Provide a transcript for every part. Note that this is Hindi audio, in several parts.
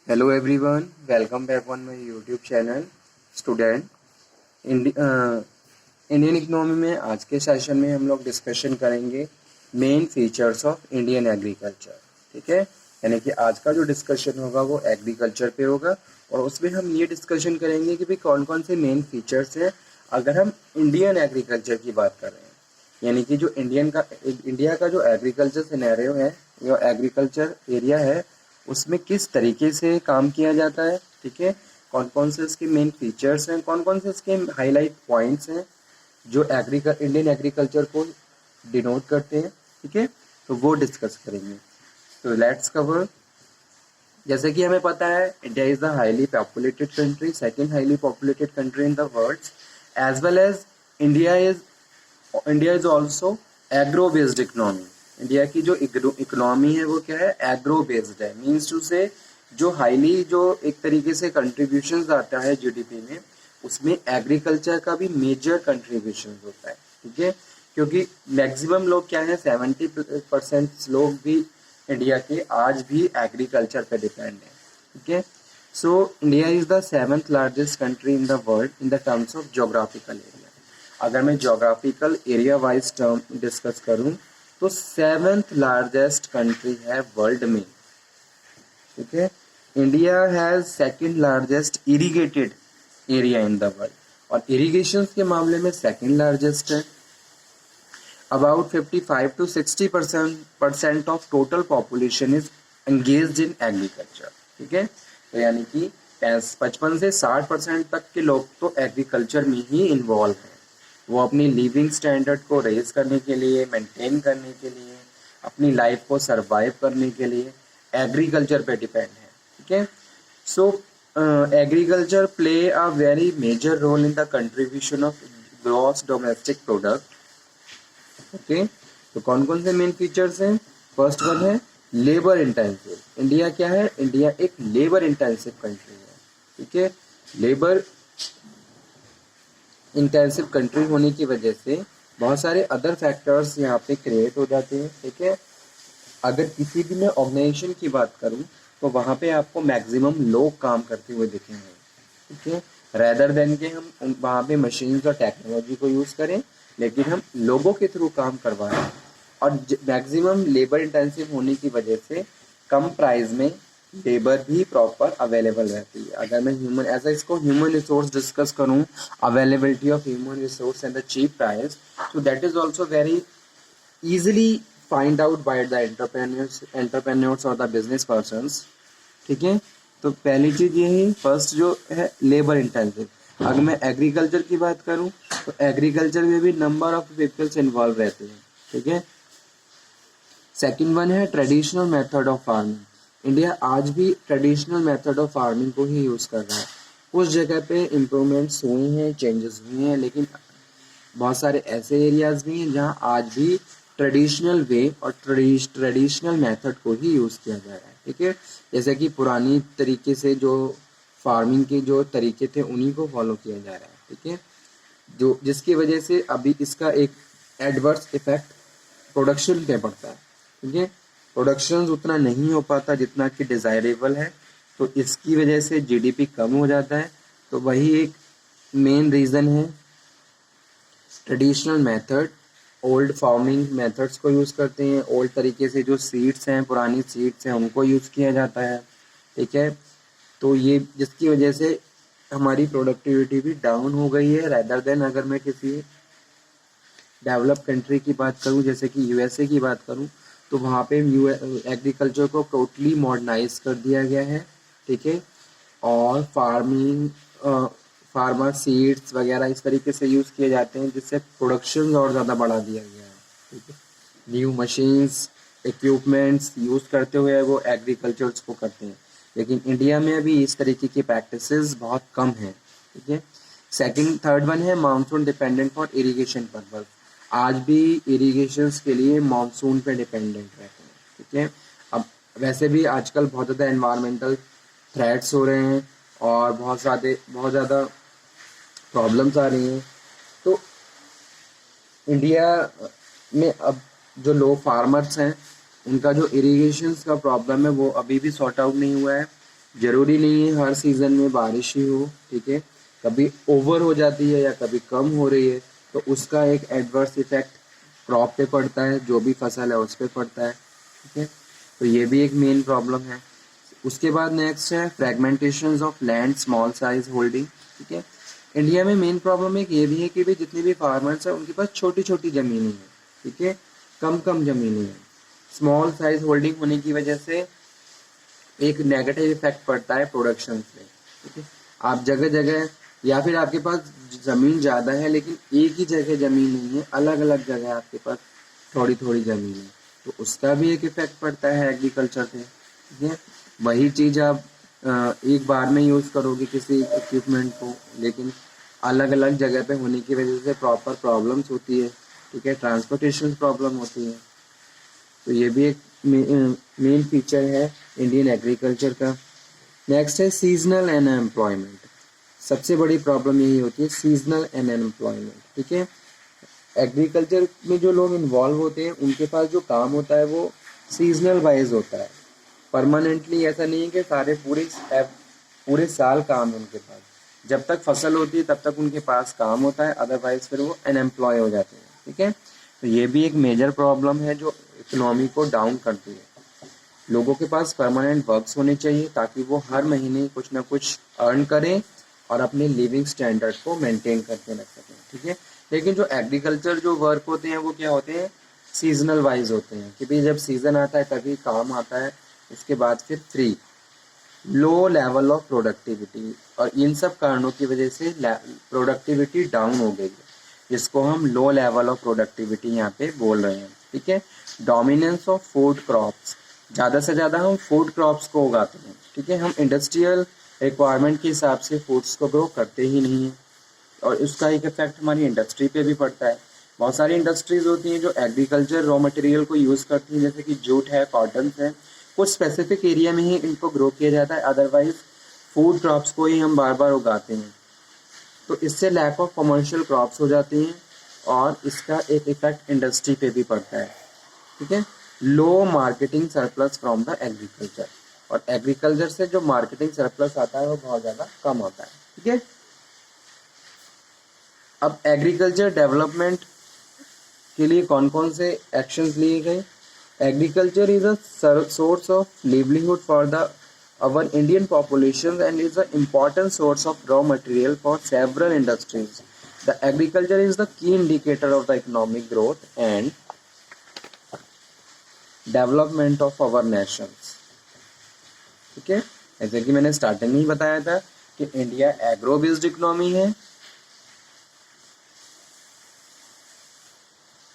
Hello everyone, welcome back on my YouTube channel student Indian economy में आज के सेशन में हम लोग डिस्कशन करेंगे main features of Indian agriculture. ठीक है, यानी कि आज का जो डिस्कशन होगा वो एग्रीकल्चर पे होगा और उसमें हम ये डिस्कशन करेंगे कि भाई कौन कौन से मेन फीचर्स हैं अगर हम इंडियन एग्रीकल्चर की बात कर रहे हैं, यानी कि जो इंडिया का जो एग्रीकल्चर सिनेरियो है, जो एग्रीकल्चर एरिया है, उसमें किस तरीके से काम किया जाता है। ठीक है, कौन कौन से इसके मेन फीचर्स हैं, कौन कौन से इसके हाईलाइट पॉइंट्स हैं जो इंडियन एग्रीकल्चर को डिनोट करते हैं। ठीक है, तो वो डिस्कस करेंगे। तो लेट्स कवर। जैसे कि हमें पता है India is the highly populated country, second highly populated country in the world, as well as India is also agro based economy. India की जो इकोनॉमी है वो क्या है, एग्रो बेस्ड है। मीन्स टू से जो हाईली जो एक तरीके से कंट्रीब्यूशन आता है जीडीपी में, उसमें एग्रीकल्चर का भी मेजर कंट्रीब्यूशन होता है। ठीक है, क्योंकि मैक्सिमम लोग क्या है, 70% लोग भी इंडिया के आज भी एग्रीकल्चर पे डिपेंड है। ठीक है, so India is the 7th largest country in the world in the terms of geographical area. अगर मैं geographical area wise term discuss करूं तो 7th लार्जेस्ट कंट्री है वर्ल्ड में। ठीक है, India has second largest irrigated area in the world और इरिगेशन के मामले में सेकंड लार्जेस्ट है। About 55 to 60% of total population is engaged in agriculture. ठीक है, तो यानी कि 55 से 60% तक के लोग तो एग्रीकल्चर में ही इन्वॉल्व हैं। वो अपनी लिविंग स्टैंडर्ड को रेज करने के लिए, मेंटेन करने के लिए, अपनी लाइफ को सरवाइव करने के लिए एग्रीकल्चर पे डिपेंड है। ठीक है, so agriculture play a very major role in the contribution of gross domestic product. Okay, तो कौन कौन से मेन फीचर्स हैं? फर्स्ट वन है लेबर इंटेंसिव। इंडिया क्या है, इंडिया एक लेबर इंटेंसिव कंट्री है। ठीक है, लेबर इंटेंसिव कंट्री होने की वजह से बहुत सारे अदर फैक्टर्स यहाँ पे क्रिएट हो जाते हैं। ठीक है, अगर किसी भी मैं ऑर्गेनाइजेशन की बात करूँ तो वहाँ पे आपको मैक्सिमम लोग काम करते हुए दिखेंगे। ठीक है, रेदर देन के हम वहाँ पे मशीन्स और टेक्नोलॉजी को यूज़ करें, लेकिन हम लोगों के थ्रू काम करवा रहे हैं। और मैक्सिमम लेबर इंटेंसिव होने की वजह से कम प्राइस में लेबर भी प्रॉपर अवेलेबल रहती है। अगर मैं ह्यूमन रिसोर्स डिस्कस करूँ, availability of human resource and the cheap price, so that is also very easily find out by the entrepreneurs और the business persons। ठीक है, तो पहली चीज ये है, फर्स्ट जो है लेबर इंटेंसिव। अगर मैं एग्रीकल्चर की बात करूं तो एग्रीकल्चर में भी नंबर ऑफ पीपल्स इन्वॉल्व रहते हैं। ठीक है, सेकंड वन है traditional method of farming. India आज भी ट्रेडिशनल मेथड ऑफ फार्मिंग को ही यूज कर रहा है। उस जगह पे इम्प्रूवमेंट्स हुए हैं, चेंजेस हुए हैं, लेकिन बहुत सारे ऐसे एरियाज भी हैं जहाँ आज भी ट्रेडिशनल वे और ट्रेडिशनल मेथड को ही यूज़ किया जा रहा है। ठीक है, जैसे कि पुरानी तरीके से जो फार्मिंग के जो तरीके थे उन्हीं को फॉलो किया जा रहा है। ठीक है, जो जिसकी वजह से अभी इसका एक एडवर्स इफेक्ट प्रोडक्शन पे पड़ता है। ठीक है, प्रोडक्शन उतना नहीं हो पाता जितना कि डिज़ायरेबल है, तो इसकी वजह से जीडीपी कम हो जाता है। तो वही एक मेन रीज़न है। Traditional method, old farming methods को यूज़ करते हैं, ओल्ड तरीके से जो सीड्स हैं, पुरानी सीड्स हैं, उनको यूज़ किया जाता है। ठीक है, तो ये जिसकी वजह से हमारी प्रोडक्टिविटी भी डाउन हो गई है। रेदर देन अगर मैं किसी डेवलप कंट्री की बात करूं, जैसे कि यूएसए की बात करूं, तो वहाँ पे एग्रीकल्चर को टोटली मॉडर्नाइज कर दिया गया है। ठीक है, और फार्मर सीड्स वगैरह इस तरीके से यूज़ किए जाते हैं जिससे प्रोडक्शन और ज़्यादा बढ़ा दिया गया है। ठीक है, न्यू मशीन्स, इक्विपमेंट्स यूज़ करते हुए वो एग्रीकल्चर्स को करते हैं, लेकिन इंडिया में अभी इस तरीके की प्रैक्टिसेस बहुत कम हैं। ठीक है, थर्ड वन है monsoon dependent for irrigation purpose. आज भी इरिगेशंस के लिए मानसून पे डिपेंडेंट रहते हैं। ठीक है, अब वैसे भी आजकल बहुत ज़्यादा एनवायरमेंटल थ्रेट्स हो रहे हैं और बहुत ज़्यादा प्रॉब्लम्स आ रही हैं, तो इंडिया में अब जो लो फार्मर्स हैं उनका जो इरिगेशन का प्रॉब्लम है वो अभी भी सॉर्ट आउट नहीं हुआ है। जरूरी नहीं है हर सीजन में बारिश ही हो, ठीक है, कभी ओवर हो जाती है या कभी कम हो रही है, तो उसका एक एडवर्स इफेक्ट क्रॉप पे पड़ता है, जो भी फसल है उस पे पड़ता है, ठीक है। तो ये भी एक मेन प्रॉब्लम है। उसके बाद नेक्स्ट है fragmentation of land, small size holding, ठीक है। इंडिया में मेन प्रॉब्लम एक ये भी है कि भी जितने भी फार्मर्स हैं उनके पास छोटी छोटी ज़मीनें हैं, ठीक है, कम कम ज़मीनें हैं। स्मॉल साइज होल्डिंग होने की वजह से एक नेगेटिव इफेक्ट पड़ता है प्रोडक्शन पे, ठीक है। आप जगह जगह या फिर आपके पास ज़मीन ज़्यादा है लेकिन एक ही जगह ज़मीन नहीं है, अलग अलग जगह आपके पास थोड़ी थोड़ी ज़मीन है, तो उसका भी एक इफेक्ट पड़ता है एग्रीकल्चर पे, ठीक है। वही चीज़ आप एक बार में यूज़ करोगे किसी इक्विपमेंट को, लेकिन अलग अलग जगह पे होने की वजह से प्रॉपर प्रॉब्लम्स होती है, ठीक है, ट्रांसपोर्टेशन प्रॉब्लम होती है। तो ये भी एक मेन फीचर है इंडियन एग्रीकल्चर का। नेक्स्ट है सीजनल अनएम्प्लॉयमेंट। सबसे बड़ी प्रॉब्लम यही होती है सीजनल अनएम्प्लॉयमेंट, ठीक है। एग्रीकल्चर में जो लोग इन्वॉल्व होते हैं उनके पास जो काम होता है वो सीजनल वाइज होता है, परमानेंटली ऐसा नहीं है कि सारे पूरे साल काम है उनके पास। जब तक फसल होती है तब तक उनके पास काम होता है, अदरवाइज फिर वो अनएम्प्लॉय हो जाते हैं, ठीक है। तो ये भी एक मेजर प्रॉब्लम है जो इकोनॉमी को डाउन करती है। लोगों के पास परमानेंट वर्क्स होने चाहिए ताकि वो हर महीने कुछ ना कुछ अर्न करें और अपने लिविंग स्टैंडर्ड को मेंटेन करके रख सकें, ठीक है। लेकिन जो एग्रीकल्चर जो वर्क होते हैं वो क्या होते हैं, सीजनल वाइज होते हैं, कि भाई जब सीजन आता है तभी काम आता है, उसके बाद फिर free. Low level of productivity, और इन सब कारणों की वजह से प्रोडक्टिविटी डाउन हो गई है, जिसको हम लो लेवल ऑफ प्रोडक्टिविटी यहाँ पे बोल रहे हैं, ठीक है। डोमिनेंस ऑफ फूड क्रॉप्स, ज़्यादा से ज़्यादा हम फूड क्रॉप्स को उगाते हैं, ठीक है। हम इंडस्ट्रियल रिक्वायरमेंट के हिसाब से फूड्स को ग्रो करते ही नहीं हैं, और उसका एक इफेक्ट हमारी इंडस्ट्री पे भी पड़ता है। बहुत सारी इंडस्ट्रीज होती हैं जो एग्रीकल्चर रॉ मटेरियल को यूज़ करती हैं, जैसे कि जूट है, कॉटन है, कुछ स्पेसिफिक एरिया में ही इनको ग्रो किया जाता है, अदरवाइज फूड क्रॉप्स को ही हम बार बार उगाते हैं। तो इससे लैक ऑफ कमर्शियल क्रॉप्स हो जाती हैं और इसका एक इफेक्ट इंडस्ट्री पे भी पड़ता है, ठीक है। Low marketing surplus from the agriculture, और एग्रीकल्चर से जो मार्केटिंग सरप्लस आता है वो बहुत ज़्यादा कम होता है, ठीक है। अब एग्रीकल्चर डेवलपमेंट के लिए कौन कौन से एक्शंस लिए गए। Agriculture is a source of livelihood for the our Indian population and is an important source of raw material for several industries. The agriculture is the key indicator of the economic growth and development of our nations. ठीक है, जैसे कि मैंने स्टार्टिंग में ही बताया था कि इंडिया एग्रो बेस्ड इकोनॉमी है।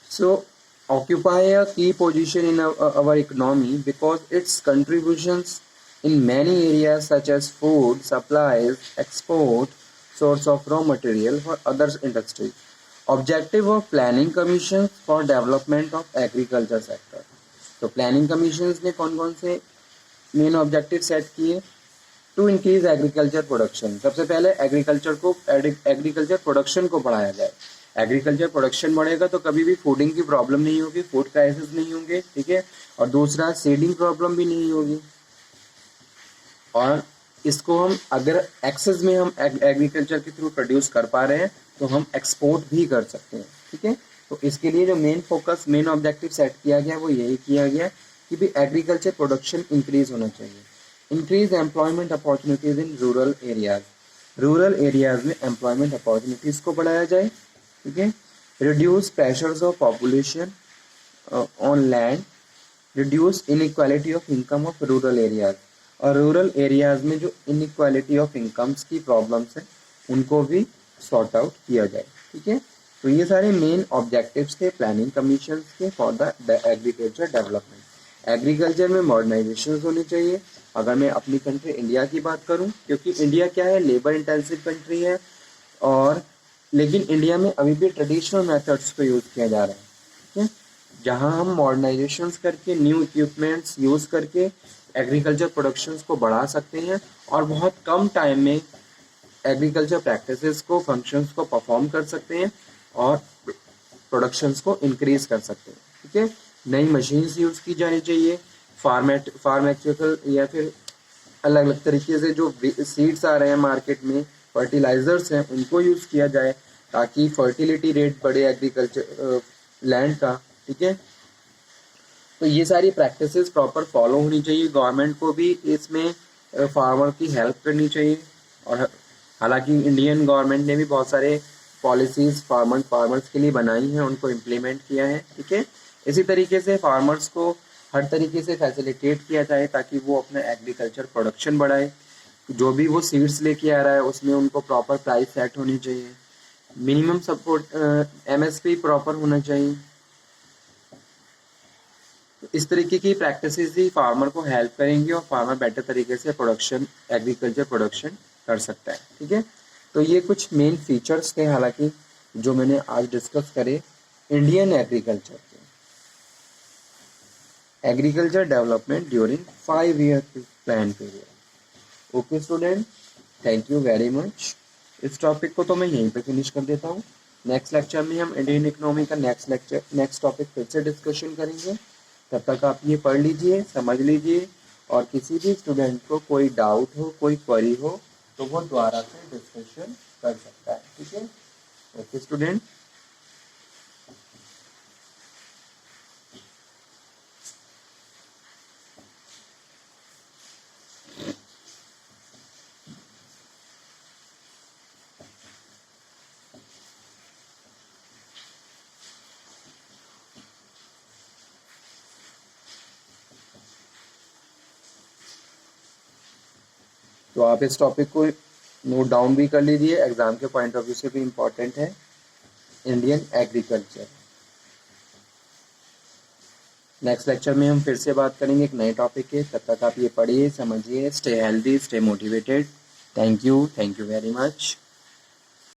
So occupy a key position in our economy because its contributions in many areas such as food, supplies, export, source of raw material for other industries. Objective of planning commissions for development of agriculture sector. तो प्लानिंग कमीशंस ने कौन कौन से मेन ऑब्जेक्टिव सेट किए। टू इंक्रीज एग्रीकल्चर प्रोडक्शन, सबसे पहले एग्रीकल्चर प्रोडक्शन को बढ़ाया जाए। एग्रीकल्चर प्रोडक्शन बढ़ेगा तो कभी भी फूडिंग की प्रॉब्लम नहीं होगी, फूड क्राइसिस नहीं होंगे, ठीक है। और दूसरा सीडिंग प्रॉब्लम भी नहीं होगी, और इसको हम अगर एक्सेस में हम एग्रीकल्चर के थ्रू प्रोड्यूस कर पा रहे हैं तो हम एक्सपोर्ट भी कर सकते हैं, ठीक है। तो इसके लिए जो main focus, main objective set किया गया वो यही किया गया कि भी एग्रीकल्चर प्रोडक्शन इंक्रीज होना चाहिए। Increase employment opportunities in rural areas, rural areas में एम्प्लॉयमेंट अपॉर्चुनिटीज को बढ़ाया जाए, ठीक है। Reduce pressures of population on land, reduce inequality of income of rural areas, और रूरल एरियाज में जो इनइक्वालिटी ऑफ इनकम्स की प्रॉब्लम्स हैं उनको भी सॉर्ट आउट किया जाए, ठीक है। तो ये सारे मेन ऑब्जेक्टिव्स थे प्लानिंग कमीशन के for the agriculture development. Agriculture में मॉडर्नाइजेशन होनी चाहिए। अगर मैं अपनी कंट्री इंडिया की बात करूं, क्योंकि इंडिया क्या है, लेबर इंटेंसिव कंट्री है, और लेकिन इंडिया में अभी भी ट्रेडिशनल मेथड्स को यूज़ किया जा रहा है, ठीक है। जहां हम मॉडर्नाइजेशन करके न्यू इक्विपमेंट्स यूज़ करके एग्रीकल्चर प्रोडक्शंस को बढ़ा सकते हैं और बहुत कम टाइम में एग्रीकल्चर प्रैक्टिसेस को, फंक्शंस को परफॉर्म कर सकते हैं और प्रोडक्शंस को इंक्रीज कर सकते हैं, ठीक है। नई मशीन्स यूज़ की जानी चाहिए, फार्मेटिकल या फिर अलग अलग तरीके से जो सीड्स आ रहे हैं मार्केट में, फर्टिलाइजर्स हैं, उनको यूज़ किया जाए ताकि फर्टिलिटी रेट बढ़े एग्रीकल्चर लैंड का। ठीक है, तो ये सारी प्रैक्टिसेस प्रॉपर फॉलो होनी चाहिए। गवर्नमेंट को भी इसमें फार्मर की हेल्प करनी चाहिए। और हालांकि इंडियन गवर्नमेंट ने भी बहुत सारे पॉलिसीज फार्मर्स के लिए बनाई हैं, उनको इम्प्लीमेंट किया है। ठीक है, इसी तरीके से फार्मर्स को हर तरीके से फैसिलिटेट किया जाए ताकि वो अपना एग्रीकल्चर प्रोडक्शन बढ़ाए। जो भी वो सीड्स लेके आ रहा है उसमें उनको प्रॉपर प्राइस सेट होनी चाहिए, मिनिमम सपोर्ट एमएसपी प्रॉपर होना चाहिए। इस तरीके की प्रैक्टिसेस ही फार्मर को हेल्प करेंगी और फार्मर बेटर तरीके से प्रोडक्शन एग्रीकल्चर प्रोडक्शन कर सकता है। ठीक है, तो ये कुछ मेन फीचर्स थे हालांकि जो मैंने आज डिस्कस करे इंडियन एग्रीकल्चर के, agriculture development during 5 year plan period. Okay student, thank you very much. इस टॉपिक को तो मैं यहीं पे फिनिश कर देता हूँ। नेक्स्ट लेक्चर में हम इंडियन इकोनॉमी का नेक्स्ट टॉपिक फिर से डिस्कशन करेंगे। तब तक आप ये पढ़ लीजिए, समझ लीजिए, और किसी भी स्टूडेंट को कोई डाउट हो, कोई क्वेरी हो तो वो दोबारा से डिस्कशन कर सकता है। ठीक है, ओके स्टूडेंट। तो आप इस टॉपिक को नोट डाउन भी कर लीजिए, एग्जाम के पॉइंट ऑफ व्यू से भी इम्पोर्टेंट है इंडियन एग्रीकल्चर। नेक्स्ट लेक्चर में हम फिर से बात करेंगे एक नए टॉपिक के। तब तक आप ये पढ़िए, समझिए, stay healthy, stay motivated. Thank you very much.